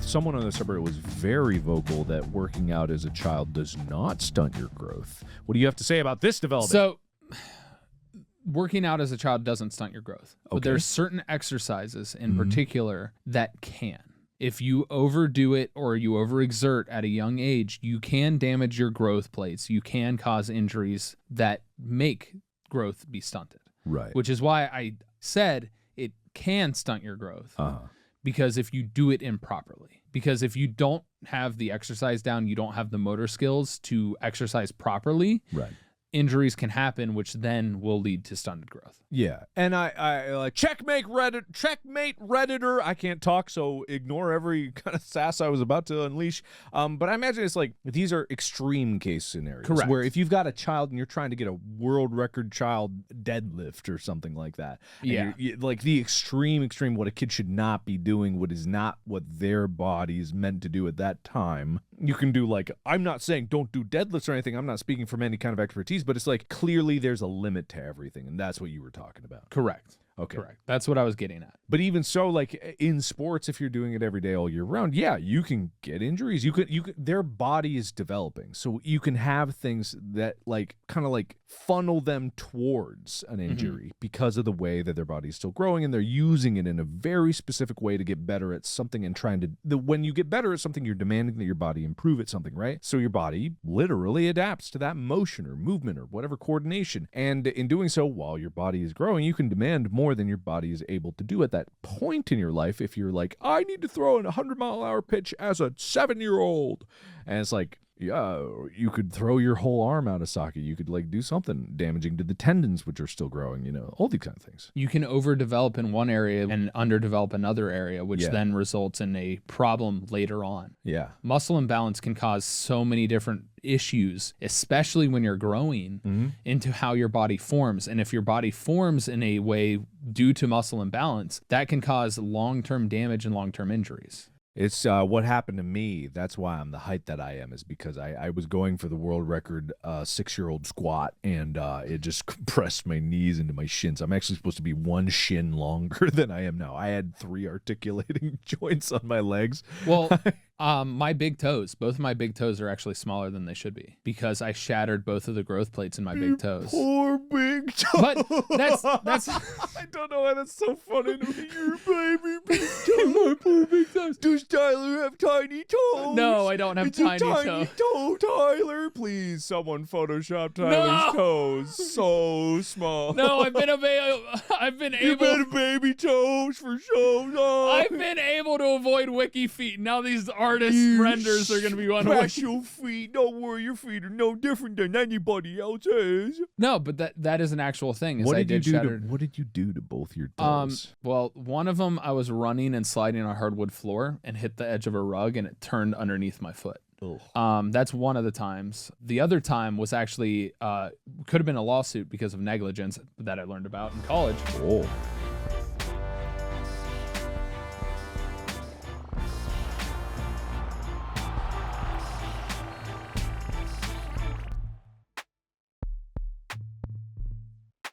someone on the subreddit was very vocal that working out as a child does not stunt your growth. What do you have to say about this development? So, working out as a child doesn't stunt your growth. But Okay. there's certain exercises in particular that can. If you overdo it or you overexert at a young age, you can damage your growth plates. You can cause injuries that make growth be stunted. Right. Which is why I said it can stunt your growth. Uh-huh. Because if you do it improperly. Because if you don't have the exercise down, you don't have the motor skills to exercise properly. Right. Injuries can happen, which then will lead to stunted growth. Yeah, and I like checkmate Redditor. I can't talk, so ignore every kind of sass I was about to unleash. But I imagine it's like these are extreme case scenarios. Correct. Where if you've got a child and you're trying to get a world record child deadlift or something like that. Yeah. Like the extreme, what a kid should not be doing, what is not what their body is meant to do at that time. You can do like, I'm not saying don't do deadlifts or anything. I'm not speaking from any kind of expertise, but it's like clearly there's a limit to everything, and that's what you were talking about. Correct. Okay. Correct. That's what I was getting at. But even so, like in sports, if you're doing it every day all year round, yeah, you can get injuries. You could their body is developing. So you can have things that like kind of like funnel them towards an injury because of the way that their body is still growing, and they're using it in a very specific way to get better at something and trying to when you get better at something, you're demanding that your body improve at something, right? So your body literally adapts to that motion or movement or whatever coordination. And in doing so, while your body is growing, you can demand more than your body is able to do at that point in your life. If you're like, I need to throw a 100-mile-an-hour pitch as a 7-year-old, and it's like, yeah, you could throw your whole arm out of socket. You could like do something damaging to the tendons, which are still growing, you know, all these kind of things. You can overdevelop in one area and underdevelop another area, which Yeah. then results in a problem later on. Yeah. Muscle imbalance can cause so many different issues, especially when you're growing, into how your body forms. And if your body forms in a way due to muscle imbalance, that can cause long-term damage and long-term injuries. It's what happened to me. That's why I'm the height that I am, is because I was going for the world record 6-year-old squat, and it just compressed my knees into my shins. I'm actually supposed to be one shin longer than I am now. I had 3 articulating joints on my legs. Well, my big toes, both of my big toes are actually smaller than they should be because I shattered both of the growth plates in my big toes. Poor big toe. But that's I don't know why that's so funny to me. Your baby big toe. My poor big toes. Does Tyler have tiny toes? No, I don't have It's tiny a tiny toe, Tyler. Please, someone Photoshop Tyler's toes. So small. No, I've been You've able been baby toes for so long. I've been able to avoid wiki feet. Now these artist renders are going to be on wiki. Special feet. Don't worry, your feet are no different than anybody else's. No, but that is an actual thing. What I did you do? shattered. What did you do to both your toes? Well, one of them I was running and sliding on a hardwood floor and hit the edge of a rug and it turned underneath my foot. That's one of the times. The other time was actually could have been a lawsuit because of negligence that I learned about in college.